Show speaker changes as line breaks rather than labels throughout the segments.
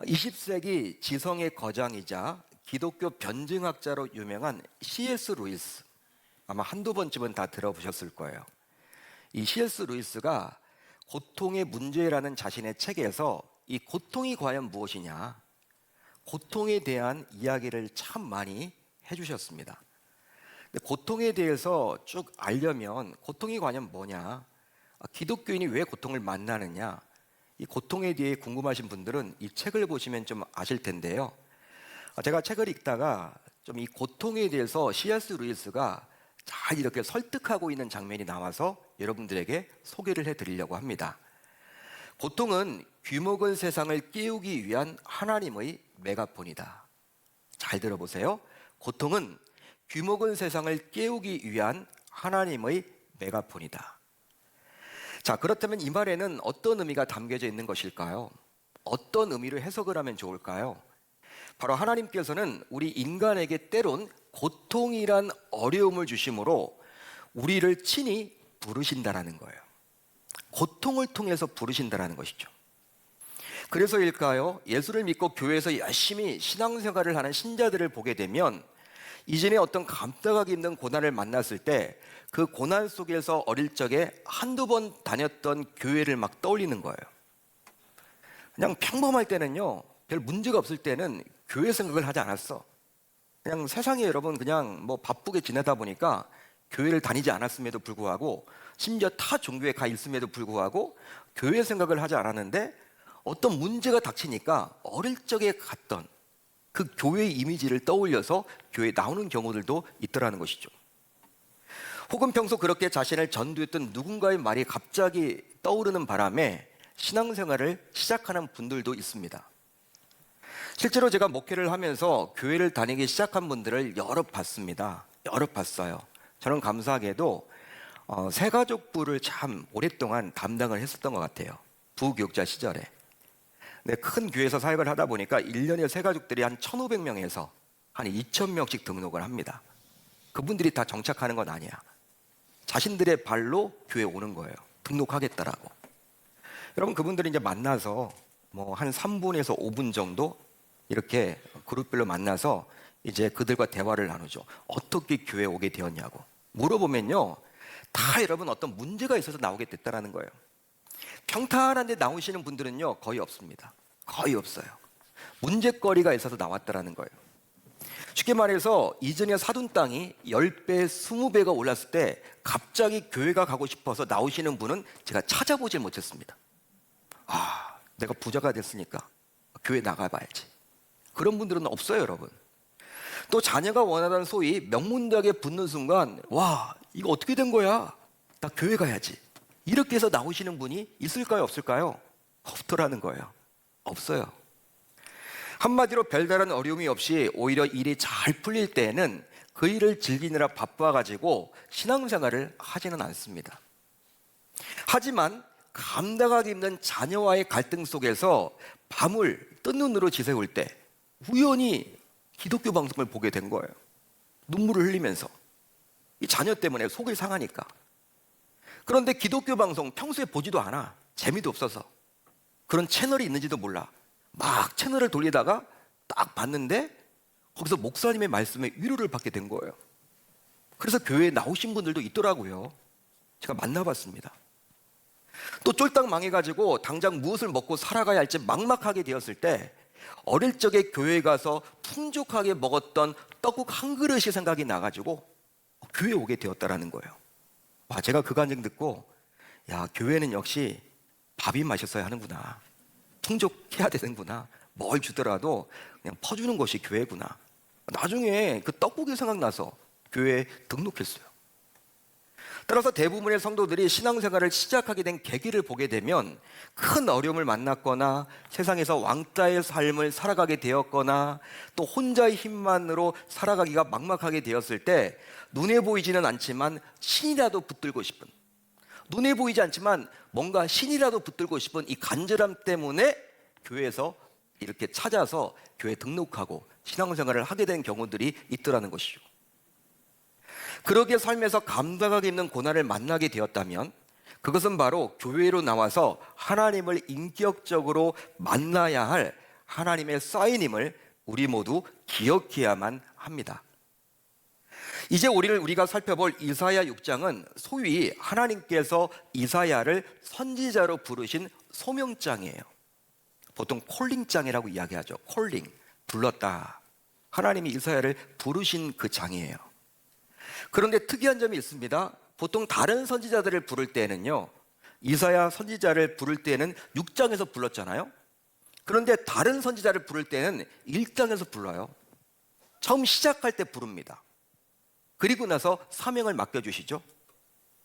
20세기 지성의 거장이자 기독교 변증학자로 유명한 C.S. 루이스, 아마 한두 번쯤은 다 들어보셨을 거예요. 이 C.S. 루이스가 고통의 문제라는 자신의 책에서 이 고통이 과연 무엇이냐, 고통에 대한 이야기를 참 많이 해주셨습니다. 근데 고통에 대해서 쭉 알려면 고통이 과연 뭐냐, 기독교인이 왜 고통을 만나느냐, 이 고통에 대해 궁금하신 분들은 이 책을 보시면 좀 아실 텐데요. 제가 책을 읽다가 좀 이 고통에 대해서 C.S. 루이스가 잘 이렇게 설득하고 있는 장면이 나와서 여러분들에게 소개를 해드리려고 합니다. 고통은 귀먹은 세상을 깨우기 위한 하나님의 메가폰이다. 잘 들어보세요. 고통은 귀먹은 세상을 깨우기 위한 하나님의 메가폰이다. 자, 그렇다면 이 말에는 어떤 의미가 담겨져 있는 것일까요? 어떤 의미로 해석을 하면 좋을까요? 바로 하나님께서는 우리 인간에게 때론 고통이란 어려움을 주심으로 우리를 친히 부르신다라는 거예요. 고통을 통해서 부르신다라는 것이죠. 그래서일까요? 예수를 믿고 교회에서 열심히 신앙생활을 하는 신자들을 보게 되면 이전에 어떤 감당하기 힘든 고난을 만났을 때 그 고난 속에서 어릴 적에 한두 번 다녔던 교회를 막 떠올리는 거예요. 그냥 평범할 때는요, 별 문제가 없을 때는 교회 생각을 하지 않았어. 그냥 세상에 여러분 그냥 뭐 바쁘게 지내다 보니까 교회를 다니지 않았음에도 불구하고, 심지어 타 종교에 가 있음에도 불구하고 교회 생각을 하지 않았는데 어떤 문제가 닥치니까 어릴 적에 갔던 그 교회의 이미지를 떠올려서 교회에 나오는 경우들도 있더라는 것이죠. 혹은 평소 그렇게 자신을 전도했던 누군가의 말이 갑자기 떠오르는 바람에 신앙생활을 시작하는 분들도 있습니다. 실제로 제가 목회를 하면서 교회를 다니기 시작한 분들을 여러 봤습니다. 여러 봤어요. 저는 감사하게도 새가족부를 참 오랫동안 담당을 했었던 것 같아요. 부교육자 시절에. 네, 큰 교회에서 사역을 하다 보니까 1년에 새가족들이 한 1,500명에서 한 2,000명씩 등록을 합니다. 그분들이 다 정착하는 건 아니야. 자신들의 발로 교회에 오는 거예요. 등록하겠다라고. 여러분, 그분들이 이제 만나서 뭐 한 3분에서 5분 정도 이렇게 그룹별로 만나서 이제 그들과 대화를 나누죠. 어떻게 교회에 오게 되었냐고 물어보면요, 다 여러분 어떤 문제가 있어서 나오게 됐다라는 거예요. 평탄한데 나오시는 분들은요, 거의 없습니다. 거의 없어요. 문제거리가 있어서 나왔다라는 거예요. 쉽게 말해서 이전에 사둔 땅이 10배, 20배가 올랐을 때 갑자기 교회가 가고 싶어서 나오시는 분은 제가 찾아보질 못했습니다. 내가 부자가 됐으니까 교회 나가봐야지. 그런 분들은 없어요, 여러분. 또 자녀가 원하던 소위 명문대학에 붙는 순간, 와, 이거 어떻게 된 거야? 나 교회 가야지. 이렇게 해서 나오시는 분이 있을까요, 없을까요? 없더라는 거예요. 없어요. 한마디로 별다른 어려움이 없이 오히려 일이 잘 풀릴 때에는 그 일을 즐기느라 바빠가지고 신앙생활을 하지는 않습니다. 하지만 감당하기 힘든 자녀와의 갈등 속에서 밤을 뜬 눈으로 지새울 때 우연히 기독교 방송을 보게 된 거예요. 눈물을 흘리면서. 이 자녀 때문에 속이 상하니까. 그런데 기독교 방송 평소에 보지도 않아. 재미도 없어서. 그런 채널이 있는지도 몰라. 막 채널을 돌리다가 딱 봤는데 거기서 목사님의 말씀에 위로를 받게 된 거예요. 그래서 교회에 나오신 분들도 있더라고요. 제가 만나봤습니다. 또 쫄딱 망해가지고 당장 무엇을 먹고 살아가야 할지 막막하게 되었을 때 어릴 적에 교회에 가서 풍족하게 먹었던 떡국 한 그릇이 생각이 나가지고 교회에 오게 되었다라는 거예요. 제가 그 간증 듣고, 야, 교회는 역시 밥이 맛있어야 하는구나. 풍족해야 되는구나. 뭘 주더라도 그냥 퍼주는 것이 교회구나. 나중에 그 떡국이 생각나서 교회에 등록했어요. 따라서 대부분의 성도들이 신앙생활을 시작하게 된 계기를 보게 되면 큰 어려움을 만났거나 세상에서 왕따의 삶을 살아가게 되었거나 또 혼자의 힘만으로 살아가기가 막막하게 되었을 때 눈에 보이지는 않지만 신이라도 붙들고 싶은, 눈에 보이지 않지만 뭔가 신이라도 붙들고 싶은 이 간절함 때문에 교회에서 이렇게 찾아서 교회에 등록하고 신앙생활을 하게 된 경우들이 있더라는 것이죠. 그러기에 삶에서 감당하기 힘든 고난을 만나게 되었다면 그것은 바로 교회로 나와서 하나님을 인격적으로 만나야 할 하나님의 사인임을 우리 모두 기억해야만 합니다. 이제 우리가 살펴볼 이사야 6장은 소위 하나님께서 이사야를 선지자로 부르신 소명장이에요. 보통 콜링장이라고 이야기하죠. 콜링, 불렀다. 하나님이 이사야를 부르신 그 장이에요. 그런데 특이한 점이 있습니다. 보통 다른 선지자들을 부를 때는요, 이사야 선지자를 부를 때는 6장에서 불렀잖아요. 그런데 다른 선지자를 부를 때는 1장에서 불러요. 처음 시작할 때 부릅니다. 그리고 나서 사명을 맡겨주시죠.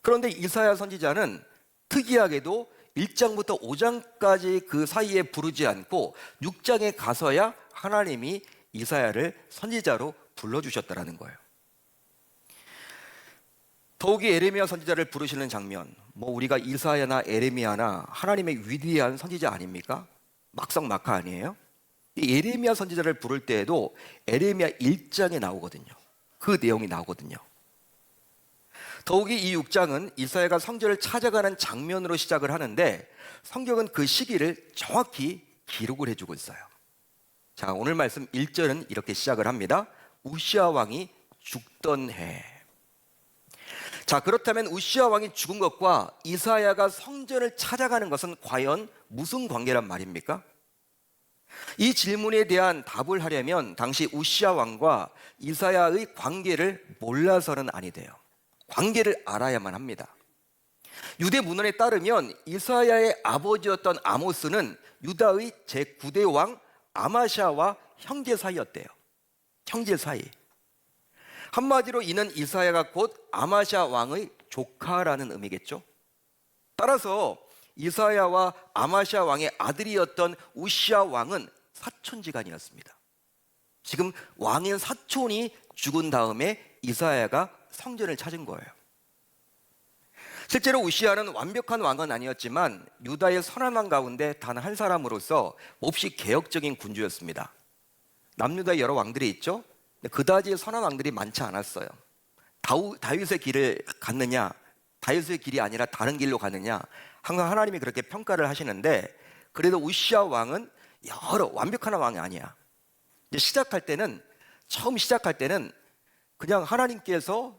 그런데 이사야 선지자는 특이하게도 1장부터 5장까지 그 사이에 부르지 않고 6장에 가서야 하나님이 이사야를 선지자로 불러주셨다는 거예요. 더욱이 에레미야 선지자를 부르시는 장면, 우리가 이사야나 에레미야나 하나님의 위대한 선지자 아닙니까? 막상막하 아니에요? 이 에레미야 선지자를 부를 때에도 에레미야 1장에 나오거든요. 그 내용이 나오거든요. 더욱이 이 6장은 이사야가 성전을 찾아가는 장면으로 시작을 하는데 성경은 그 시기를 정확히 기록을 해주고 있어요. 자, 오늘 말씀 1절은 이렇게 시작을 합니다. 우시아 왕이 죽던 해. 자, 그렇다면 우시아 왕이 죽은 것과 이사야가 성전을 찾아가는 것은 과연 무슨 관계란 말입니까? 이 질문에 대한 답을 하려면 당시 우시아 왕과 이사야의 관계를 몰라서는 아니 돼요. 관계를 알아야만 합니다. 유대 문헌에 따르면 이사야의 아버지였던 아모스는 유다의 제9대 왕 아마샤와 형제 사이였대요. 형제 사이. 한마디로 이는 이사야가 곧 아마샤 왕의 조카라는 의미겠죠. 따라서 이사야와 아마샤 왕의 아들이었던 우시아 왕은 사촌지간이었습니다. 지금 왕인 사촌이 죽은 다음에 이사야가 성전을 찾은 거예요. 실제로 우시아는 완벽한 왕은 아니었지만 유다의 선한 왕 가운데 단 한 사람으로서 몹시 개혁적인 군주였습니다. 남유다에 여러 왕들이 있죠. 그다지 선한 왕들이 많지 않았어요. 다윗의 길을 갔느냐, 다윗의 길이 아니라 다른 길로 가느냐, 항상 하나님이 그렇게 평가를 하시는데, 그래도 우시아 왕은 완벽한 왕이 아니야. 이제 처음 시작할 때는 그냥 하나님께서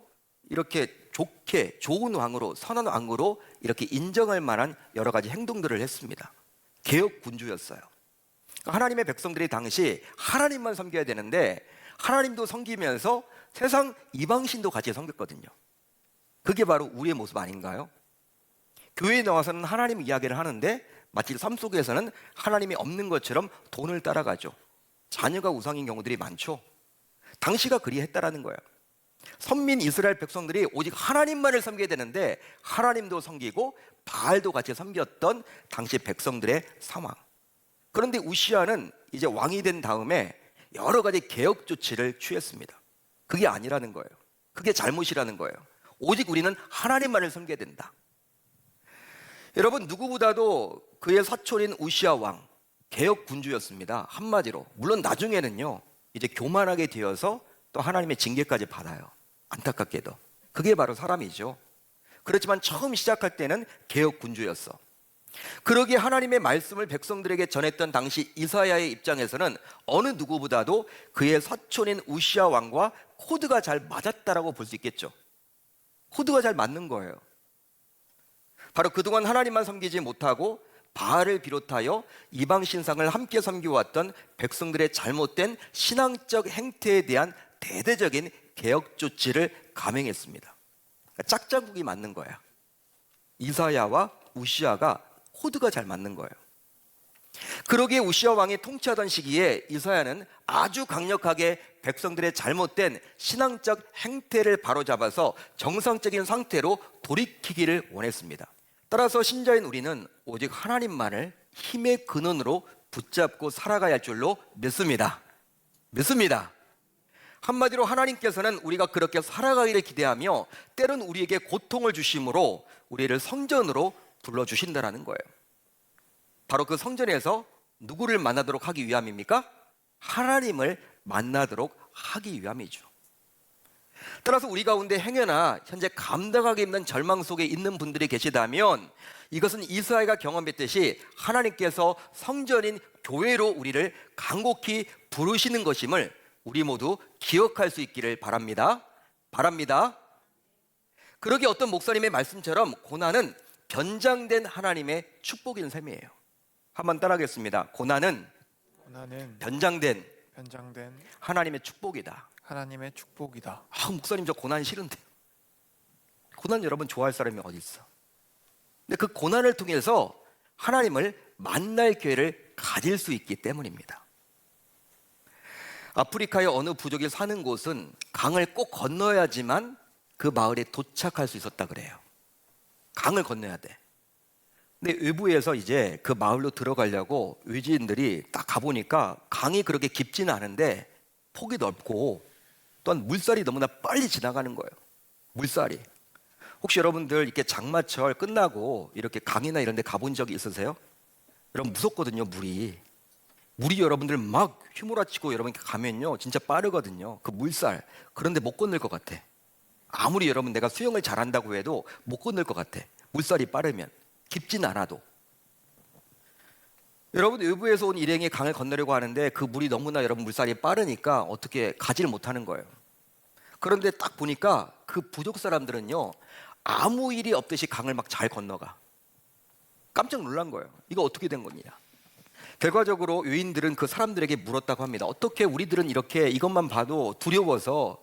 이렇게 좋은 왕으로, 선한 왕으로 이렇게 인정할 만한 여러 가지 행동들을 했습니다. 개혁 군주였어요. 하나님의 백성들이 당시 하나님만 섬겨야 되는데 하나님도 섬기면서 세상 이방신도 같이 섬겼거든요. 그게 바로 우리의 모습 아닌가요? 교회에 나와서는 하나님 이야기를 하는데 마치 삶 속에서는 하나님이 없는 것처럼 돈을 따라가죠. 자녀가 우상인 경우들이 많죠. 당시가 그리했다라는 거예요. 선민 이스라엘 백성들이 오직 하나님만을 섬겨야 되는데 하나님도 섬기고 바알도 같이 섬겼던 당시 백성들의 상황. 그런데 우시아는 이제 왕이 된 다음에 여러 가지 개혁 조치를 취했습니다. 그게 아니라는 거예요. 그게 잘못이라는 거예요. 오직 우리는 하나님만을 섬겨야 된다. 여러분, 누구보다도 그의 사촌인 우시아 왕, 개혁 군주였습니다. 한마디로. 물론 나중에는요, 이제 교만하게 되어서 또 하나님의 징계까지 받아요. 안타깝게도. 그게 바로 사람이죠. 그렇지만 처음 시작할 때는 개혁 군주였어. 그러기에 하나님의 말씀을 백성들에게 전했던 당시 이사야의 입장에서는 어느 누구보다도 그의 사촌인 우시아 왕과 코드가 잘 맞았다라고 볼 수 있겠죠. 코드가 잘 맞는 거예요. 바로 그동안 하나님만 섬기지 못하고 바알을 비롯하여 이방 신상을 함께 섬겨왔던 백성들의 잘못된 신앙적 행태에 대한 대대적인 개혁 조치를 감행했습니다. 그러니까 짝짝꿍이 맞는 거야. 이사야와 우시아가 코드가 잘 맞는 거예요. 그러기에 우시아 왕이 통치하던 시기에 이사야는 아주 강력하게 백성들의 잘못된 신앙적 행태를 바로잡아서 정상적인 상태로 돌이키기를 원했습니다. 따라서 신자인 우리는 오직 하나님만을 힘의 근원으로 붙잡고 살아가야 할 줄로 믿습니다. 한마디로 하나님께서는 우리가 그렇게 살아가기를 기대하며 때론 우리에게 고통을 주심으로 우리를 성전으로 불러주신다는 거예요. 바로 그 성전에서 누구를 만나도록 하기 위함입니까? 하나님을 만나도록 하기 위함이죠. 따라서 우리 가운데 행여나 현재 감당하기 힘든 절망 속에 있는 분들이 계시다면 이것은 이스라엘가 경험했듯이 하나님께서 성전인 교회로 우리를 간곡히 부르시는 것임을 우리 모두 기억할 수 있기를 바랍니다. 그러기 어떤 목사님의 말씀처럼 고난은 변장된 하나님의 축복인 셈이에요. 한번 따라하겠습니다. 고난은 변장된 하나님의 축복이다.
하나님의 축복이다.
목사님 저 고난 싫은데. 고난 여러분 좋아할 사람이 어디 있어? 근데 그 고난을 통해서 하나님을 만날 기회를 가질 수 있기 때문입니다. 아프리카의 어느 부족이 사는 곳은 강을 꼭 건너야지만 그 마을에 도착할 수 있었다 그래요. 강을 건너야 돼. 근데 외부에서 이제 그 마을로 들어가려고 외지인들이 딱 가보니까 강이 그렇게 깊지는 않은데 폭이 넓고 또한 물살이 너무나 빨리 지나가는 거예요. 물살이. 혹시 여러분들 이렇게 장마철 끝나고 이렇게 강이나 이런 데 가본 적이 있으세요? 여러분 무섭거든요, 물이. 물이 여러분들 막 휘몰아치고 여러분 가면요 진짜 빠르거든요. 그 물살. 그런데 못 건널 것 같아. 아무리 여러분 내가 수영을 잘한다고 해도 못 건널 것 같아. 물살이 빠르면. 깊진 않아도. 여러분 외부에서 온 일행이 강을 건너려고 하는데 그 물이 너무나 여러분 물살이 빠르니까 어떻게 가지를 못하는 거예요. 그런데 딱 보니까 그 부족 사람들은요 아무 일이 없듯이 강을 막 잘 건너가. 깜짝 놀란 거예요. 이거 어떻게 된 거냐. 결과적으로 유인들은 그 사람들에게 물었다고 합니다. 어떻게 우리들은 이렇게 이것만 봐도 두려워서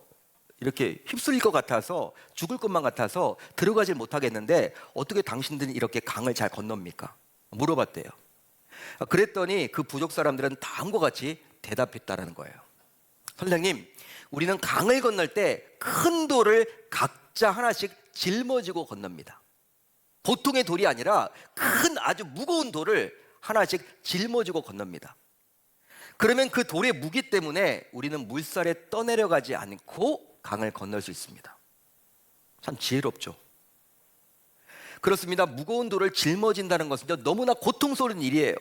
이렇게 휩쓸릴 것 같아서 죽을 것만 같아서 들어가질 못하겠는데 어떻게 당신들은 이렇게 강을 잘 건넙니까? 물어봤대요. 그랬더니 그 부족 사람들은 다음과 같이 대답했다라는 거예요. 선생님, 우리는 강을 건널 때 큰 돌을 각자 하나씩 짊어지고 건넙니다. 보통의 돌이 아니라 큰 아주 무거운 돌을 하나씩 짊어지고 건넙니다. 그러면 그 돌의 무게 때문에 우리는 물살에 떠내려가지 않고 강을 건널 수 있습니다. 참 지혜롭죠. 그렇습니다. 무거운 돌을 짊어진다는 것은 너무나 고통스러운 일이에요.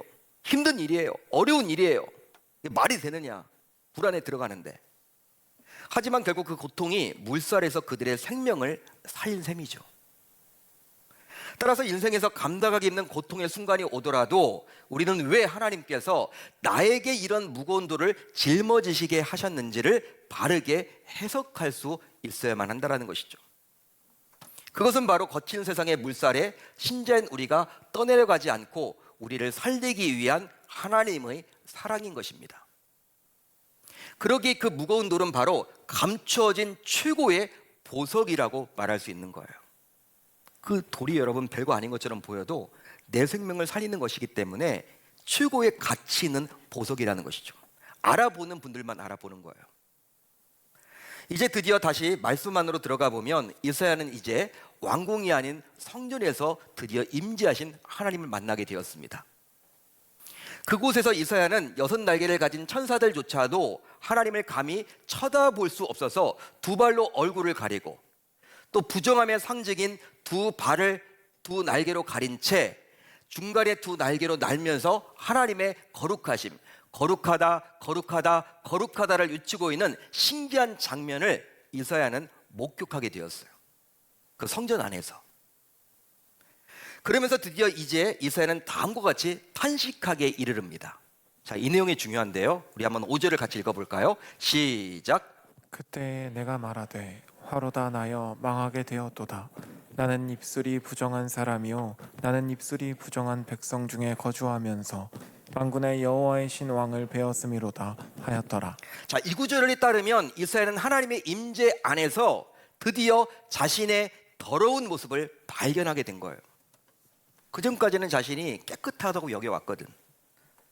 힘든 일이에요. 어려운 일이에요. 말이 되느냐? 불안에 들어가는데. 하지만 결국 그 고통이 물살에서 그들의 생명을 살린 셈이죠. 따라서 인생에서 감당하기 힘든 고통의 순간이 오더라도 우리는 왜 하나님께서 나에게 이런 무거운 돌을 짊어지시게 하셨는지를 바르게 해석할 수 있어야만 한다는 것이죠. 그것은 바로 거친 세상의 물살에 신자인 우리가 떠내려가지 않고 우리를 살리기 위한 하나님의 사랑인 것입니다. 그러기에 그 무거운 돌은 바로 감추어진 최고의 보석이라고 말할 수 있는 거예요. 그 돌이 여러분 별거 아닌 것처럼 보여도 내 생명을 살리는 것이기 때문에 최고의 가치 있는 보석이라는 것이죠. 알아보는 분들만 알아보는 거예요. 이제 드디어 다시 말씀 안으로 들어가 보면 이사야는 이제 왕궁이 아닌 성전에서 드디어 임재하신 하나님을 만나게 되었습니다. 그곳에서 이사야는 6날개를 가진 천사들조차도 하나님을 감히 쳐다볼 수 없어서 두 발로 얼굴을 가리고 또 부정함의 상징인 두 발을 두 날개로 가린 채 중간에 두 날개로 날면서 하나님의 거룩하심, 거룩하다, 거룩하다, 거룩하다를 외치고 있는 신기한 장면을 이사야는 목격하게 되었어요. 그 성전 안에서. 그러면서 드디어 이제 이사야는 다음과 같이 탄식하게 이르릅니다. 자, 이 내용이 중요한데요. 우리 한번 5절을 같이 읽어볼까요? 시작.
그때 내가 말하되 화로다 나여 망하게 되었도다. 나는 입술이 부정한 사람이요 나는 입술이 부정한 백성 중에 거주하면서 만군의 여호와의 신왕을 베었음이로다 하였더라.
자, 이 구절을 따르면 이사야는 하나님의 임재 안에서 드디어 자신의 더러운 모습을 발견하게 된 거예요. 그전까지는 자신이 깨끗하다고 여겨왔거든.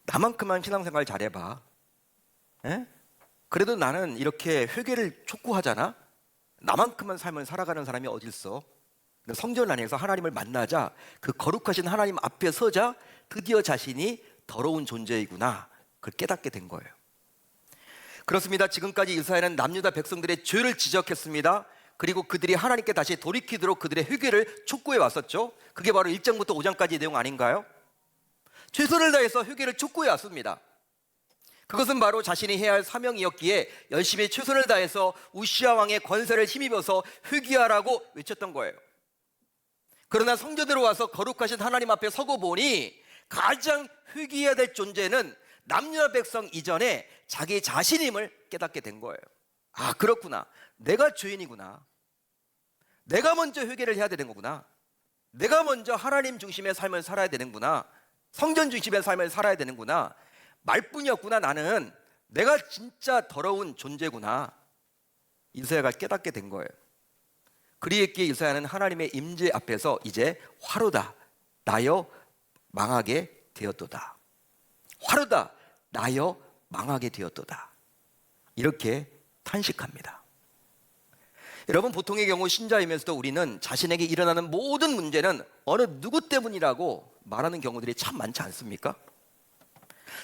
나만큼만 신앙생활 잘해봐. 에? 그래도 나는 이렇게 회개를 촉구하잖아. 나만큼만 삶을 살아가는 사람이 어디 있어? 성전 안에서 하나님을 만나자 그 거룩하신 하나님 앞에 서자 드디어 자신이 더러운 존재이구나, 그걸 깨닫게 된 거예요. 그렇습니다. 지금까지 이스라엘은 남유다 백성들의 죄를 지적했습니다. 그리고 그들이 하나님께 다시 돌이키도록 그들의 회개를 촉구해 왔었죠. 그게 바로 1장부터 5장까지 내용 아닌가요? 최선을 다해서 회개를 촉구해 왔습니다. 그것은 바로 자신이 해야 할 사명이었기에 열심히 최선을 다해서 우시아 왕의 권세를 힘입어서 회개하라고 외쳤던 거예요. 그러나 성전으로 와서 거룩하신 하나님 앞에 서고 보니 가장 회개해야 될 존재는 남유다 백성 이전에 자기 자신임을 깨닫게 된 거예요. 아, 그렇구나. 내가 죄인이구나. 내가 먼저 회개를 해야 되는 거구나. 내가 먼저 하나님 중심의 삶을 살아야 되는구나. 성전 중심의 삶을 살아야 되는구나. 말뿐이었구나. 나는 내가 진짜 더러운 존재구나. 이사야가 깨닫게 된 거예요. 그리했기에 이사야는 하나님의 임재 앞에서 이제 화로다 나여 망하게 되었도다. 화로다 나여 망하게 되었도다. 이렇게 탄식합니다. 여러분, 보통의 경우 신자이면서도 우리는 자신에게 일어나는 모든 문제는 어느 누구 때문이라고 말하는 경우들이 참 많지 않습니까?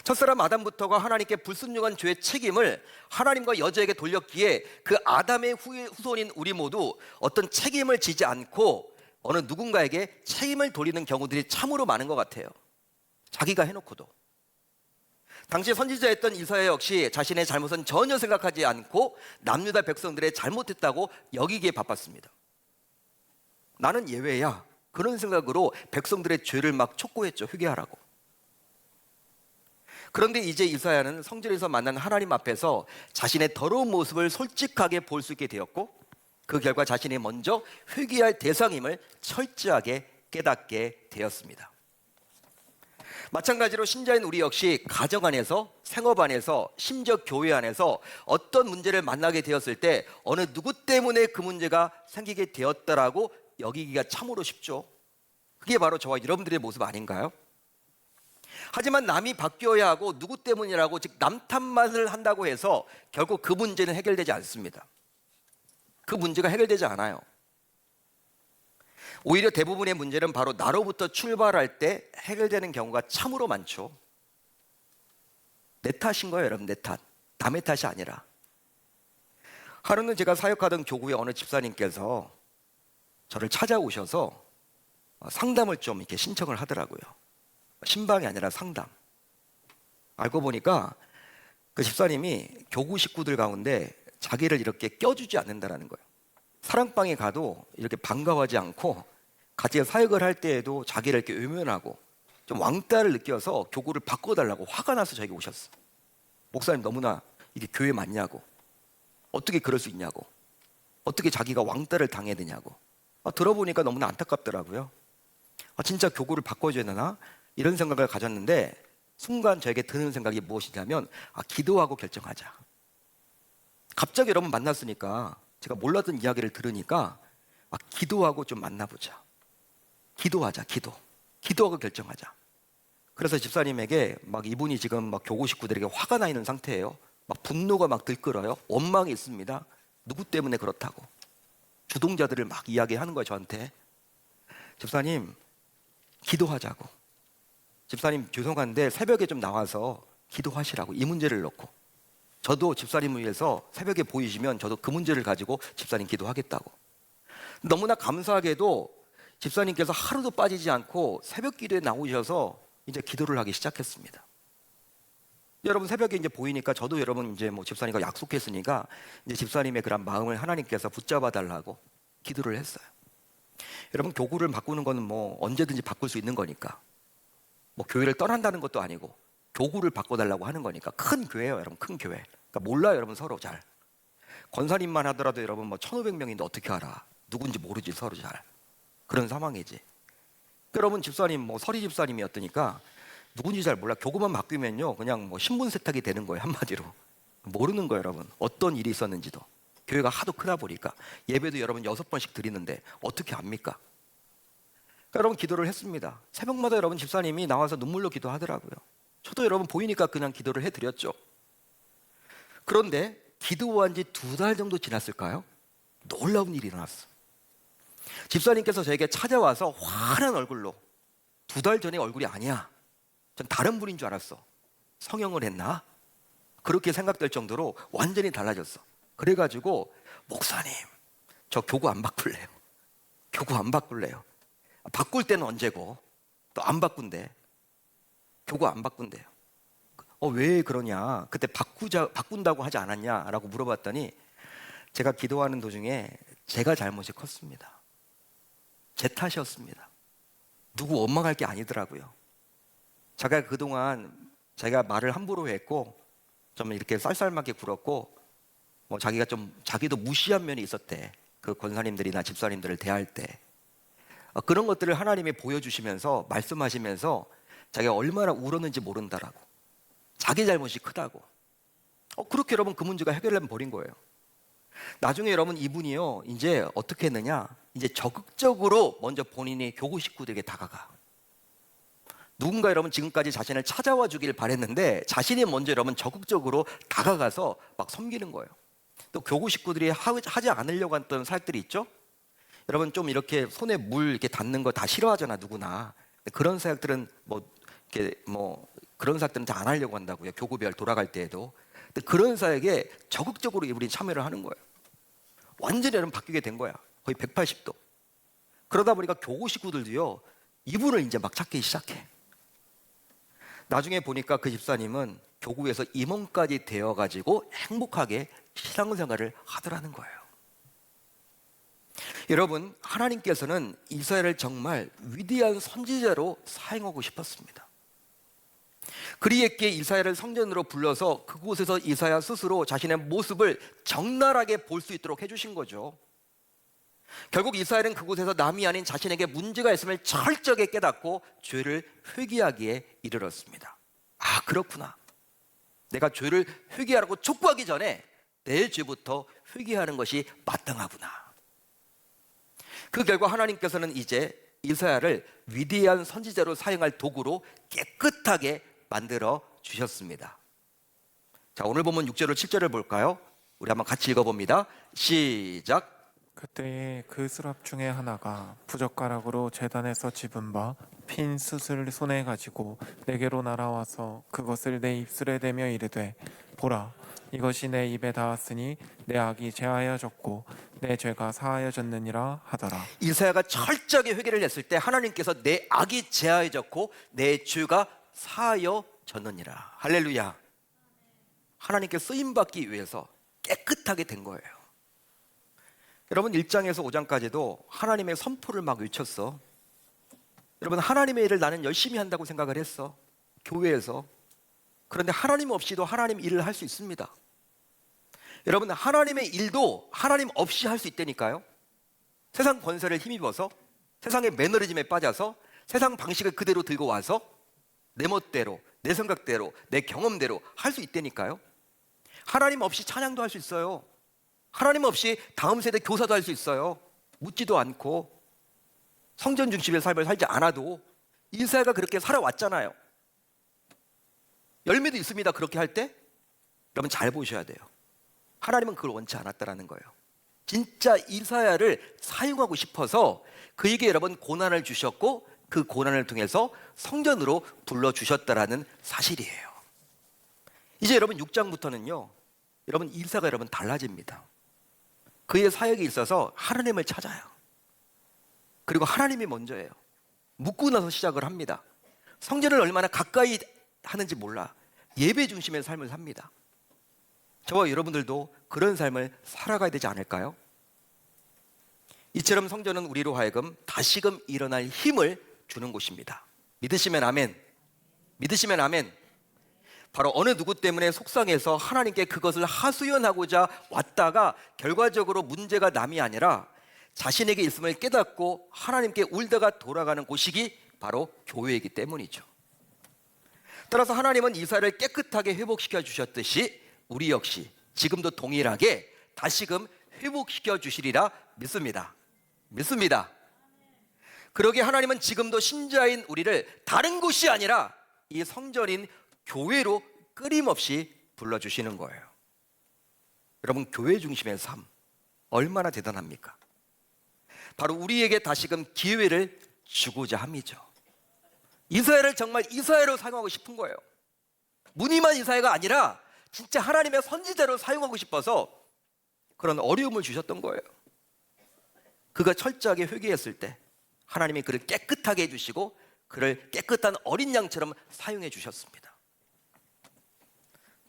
첫사람 아담부터가 하나님께 불순종한 죄의 책임을 하나님과 여자에게 돌렸기에 그 아담의 후손인 우리 모두 어떤 책임을 지지 않고 어느 누군가에게 책임을 돌리는 경우들이 참으로 많은 것 같아요. 자기가 해놓고도. 당시 선지자였던 이사야 역시 자신의 잘못은 전혀 생각하지 않고 남유다 백성들의 잘못했다고 여기기에 바빴습니다. 나는 예외야. 그런 생각으로 백성들의 죄를 막 촉구했죠. 회개하라고. 그런데 이제 이사야는 성전에서 만난 하나님 앞에서 자신의 더러운 모습을 솔직하게 볼 수 있게 되었고, 그 결과 자신이 먼저 회개할 대상임을 철저하게 깨닫게 되었습니다. 마찬가지로 신자인 우리 역시 가정 안에서, 생업 안에서, 심지어 교회 안에서 어떤 문제를 만나게 되었을 때 어느 누구 때문에 그 문제가 생기게 되었다라고 여기기가 참으로 쉽죠. 그게 바로 저와 여러분들의 모습 아닌가요? 하지만 남이 바뀌어야 하고 누구 때문이라고 즉 남 탓만을 한다고 해서 결국 그 문제는 해결되지 않습니다. 그 문제가 해결되지 않아요. 오히려 대부분의 문제는 바로 나로부터 출발할 때 해결되는 경우가 참으로 많죠. 내 탓인 거예요, 여러분. 내 탓. 남의 탓이 아니라. 하루는 제가 사역하던 교구의 어느 집사님께서 저를 찾아오셔서 상담을 좀 이렇게 신청을 하더라고요. 신방이 아니라 상담. 알고 보니까 그 집사님이 교구 식구들 가운데 자기를 이렇게 껴주지 않는다라는 거예요. 사랑방에 가도 이렇게 반가워하지 않고 같이 사역을 할 때에도 자기를 이렇게 외면하고 좀 왕따를 느껴서 교구를 바꿔달라고 화가 나서 저에게 오셨어. 목사님, 너무나 이게 교회 맞냐고. 어떻게 그럴 수 있냐고. 어떻게 자기가 왕따를 당해야 되냐고. 들어보니까 너무나 안타깝더라고요. 진짜 교구를 바꿔줘야 되나? 이런 생각을 가졌는데 순간 저에게 드는 생각이 무엇이냐면 기도하고 결정하자. 갑자기 여러분 만났으니까 제가 몰랐던 이야기를 들으니까 기도하고 좀 만나보자. 기도하자. 기도하고 결정하자. 그래서 집사님에게 막 이분이 지금 막 교구 식구들에게 화가 나 있는 상태예요. 막 분노가 막 들끓어요. 원망이 있습니다. 누구 때문에 그렇다고. 주동자들을 막 이야기하는 거예요, 저한테. 집사님, 기도하자고. 집사님, 죄송한데 새벽에 좀 나와서 기도하시라고. 이 문제를 놓고. 저도 집사님을 위해서 새벽에 보이시면 저도 그 문제를 가지고 집사님 기도하겠다고. 너무나 감사하게도 집사님께서 하루도 빠지지 않고 새벽 기도에 나오셔서 이제 기도를 하기 시작했습니다. 여러분, 새벽에 이제 보이니까 저도 여러분 이제 뭐 집사님과 약속했으니까 이제 집사님의 그런 마음을 하나님께서 붙잡아 달라고 기도를 했어요. 여러분, 교구를 바꾸는 거는 뭐 언제든지 바꿀 수 있는 거니까. 뭐 교회를 떠난다는 것도 아니고 교구를 바꿔달라고 하는 거니까. 큰 교회예요, 여러분. 큰 교회. 그러니까 몰라요, 여러분. 서로 잘. 권사님만 하더라도 여러분 뭐 1,500명인데 어떻게 알아? 누군지 모르지, 서로 잘. 그런 상황이지. 여러분, 집사님 뭐 서리 집사님이었으니까 누군지 잘 몰라. 교구만 바뀌면요 그냥 뭐 신분 세탁이 되는 거예요, 한마디로. 모르는 거예요, 여러분. 어떤 일이 있었는지도. 교회가 하도 크다 보니까 예배도 여러분 6번씩 드리는데 어떻게 압니까? 그러니까 여러분, 기도를 했습니다. 새벽마다 여러분 집사님이 나와서 눈물로 기도하더라고요. 저도 여러분 보이니까 그냥 기도를 해드렸죠. 그런데 기도한 지 2달 정도 지났을까요? 놀라운 일이 일어났어. 집사님께서 저에게 찾아와서 환한 얼굴로, 2달 전에 얼굴이 아니야. 전 다른 분인 줄 알았어. 성형을 했나? 그렇게 생각될 정도로 완전히 달라졌어. 그래가지고, 목사님, 저 교구 안 바꿀래요. 교구 안 바꿀래요. 바꿀 때는 언제고 또 안 바꾼대. 교구 안 바꾼대요. 왜 그러냐? 그때 바꾼다고 하지 않았냐라고 물어봤더니 제가 기도하는 도중에 제가 잘못이 컸습니다. 제 탓이었습니다. 누구 원망할 게 아니더라고요. 제가 그동안 제가 말을 함부로 했고 좀 이렇게 쌀쌀맞게 굴었고 자기도 무시한 면이 있었대. 그 권사님들이나 집사님들을 대할 때 그런 것들을 하나님이 보여주시면서 말씀하시면서 자기가 얼마나 울었는지 모른다라고, 자기 잘못이 크다고. 그렇게 여러분 그 문제가 해결되면 버린 거예요. 나중에 여러분 이분이요 이제 어떻게 했느냐, 이제 적극적으로 먼저 본인이 교구 식구들에게 다가가. 누군가 여러분 지금까지 자신을 찾아와 주길 바랬는데 자신이 먼저 여러분 적극적으로 다가가서 막 섬기는 거예요. 또 교구 식구들이 하지 않으려고 했던 사역들이 있죠. 여러분 좀 이렇게 손에 물 이렇게 닿는 거 다 싫어하잖아, 누구나. 그런 사역들은 그런 사역들은 다 안 하려고 한다고요. 교구별 돌아갈 때에도. 근데 그런 사역에 적극적으로 우리 참여를 하는 거예요. 완전히 여러분 바뀌게 된 거야. 거의 180도. 그러다 보니까 교구 식구들도요 이분을 이제 막 찾기 시작해. 나중에 보니까 그 집사님은 교구에서 임원까지 되어가지고 행복하게 신앙생활을 하더라는 거예요. 여러분, 하나님께서는 이사야를 정말 위대한 선지자로 사용하고 싶었습니다. 그리했기에 이사야를 성전으로 불러서 그곳에서 이사야 스스로 자신의 모습을 적나라하게 볼 수 있도록 해주신 거죠. 결국 이사야는 그곳에서 남이 아닌 자신에게 문제가 있음을 철저하게 깨닫고 죄를 회개하기에 이르렀습니다. 그렇구나. 내가 죄를 회개하라고 촉구하기 전에 내 죄부터 회개하는 것이 마땅하구나. 그 결과 하나님께서는 이제 이사야를 위대한 선지자로 사용할 도구로 깨끗하게 만들어 주셨습니다. 자, 오늘 보면 6절로 7절을 볼까요? 우리 한번 같이 읽어봅니다. 시작.
그때에 그 수랍 중에 하나가 부젓가락으로 제단에서 집은 바 핀 숯을 손에 가지고 내게로 날아와서 그것을 내 입술에 대며 이르되 보라, 이것이 내 입에 닿았으니 내 악이 제하여졌고 내 죄가 사하여졌느니라 하더라.
이사야가 철저하게 회개를 했을 때 하나님께서 내 악이 제하여졌고 내 죄가 사하여졌느니라. 할렐루야. 하나님께 쓰임받기 위해서 깨끗하게 된 거예요. 여러분 1장에서 5장까지도 하나님의 선포를 막 외쳤어. 여러분 하나님의 일을 나는 열심히 한다고 생각을 했어, 교회에서. 그런데 하나님 없이도 하나님 일을 할 수 있습니다. 여러분 하나님의 일도 하나님 없이 할 수 있다니까요. 세상 권세를 힘입어서, 세상의 매너리즘에 빠져서, 세상 방식을 그대로 들고 와서 내 멋대로, 내 생각대로, 내 경험대로 할 수 있다니까요. 하나님 없이 찬양도 할 수 있어요. 하나님 없이 다음 세대 교사도 할 수 있어요. 묻지도 않고 성전 중심의 삶을 살지 않아도. 이사야가 그렇게 살아왔잖아요. 열매도 있습니다. 그렇게 할 때 여러분 잘 보셔야 돼요. 하나님은 그걸 원치 않았다라는 거예요. 진짜 이사야를 사용하고 싶어서 그에게 여러분 고난을 주셨고 그 고난을 통해서 성전으로 불러주셨다라는 사실이에요. 이제 여러분 6장부터는요 여러분 이사야가 여러분 달라집니다. 그의 사역에 있어서 하나님을 찾아요. 그리고 하나님이 먼저예요. 묻고 나서 시작을 합니다. 성전을 얼마나 가까이 하는지 몰라. 예배 중심의 삶을 삽니다. 저와 여러분들도 그런 삶을 살아가야 되지 않을까요? 이처럼 성전은 우리로 하여금 다시금 일어날 힘을 주는 곳입니다. 믿으시면 아멘. 믿으시면 아멘. 바로 어느 누구 때문에 속상해서 하나님께 그것을 하소연하고자 왔다가 결과적으로 문제가 남이 아니라 자신에게 있음을 깨닫고 하나님께 울다가 돌아가는 곳이기 바로 교회이기 때문이죠. 따라서 하나님은 이사야를 깨끗하게 회복시켜 주셨듯이 우리 역시 지금도 동일하게 다시금 회복시켜 주시리라 믿습니다. 믿습니다. 그러기에 하나님은 지금도 신자인 우리를 다른 곳이 아니라 이 성전인 교회로 끊임없이 불러주시는 거예요. 여러분 교회 중심의 삶 얼마나 대단합니까? 바로 우리에게 다시금 기회를 주고자 함이죠. 이사야를 정말 이사야로 사용하고 싶은 거예요. 무늬만 이사야가 아니라 진짜 하나님의 선지자로 사용하고 싶어서 그런 어려움을 주셨던 거예요. 그가 철저하게 회개했을 때 하나님이 그를 깨끗하게 해주시고 그를 깨끗한 어린 양처럼 사용해 주셨습니다.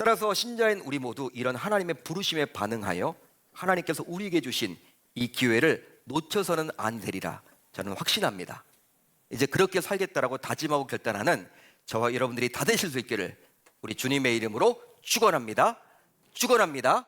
따라서 신자인 우리 모두 이런 하나님의 부르심에 반응하여 하나님께서 우리에게 주신 이 기회를 놓쳐서는 안 되리라 저는 확신합니다. 이제 그렇게 살겠다라고 다짐하고 결단하는 저와 여러분들이 다 되실 수 있기를 우리 주님의 이름으로 축원합니다. 축원합니다.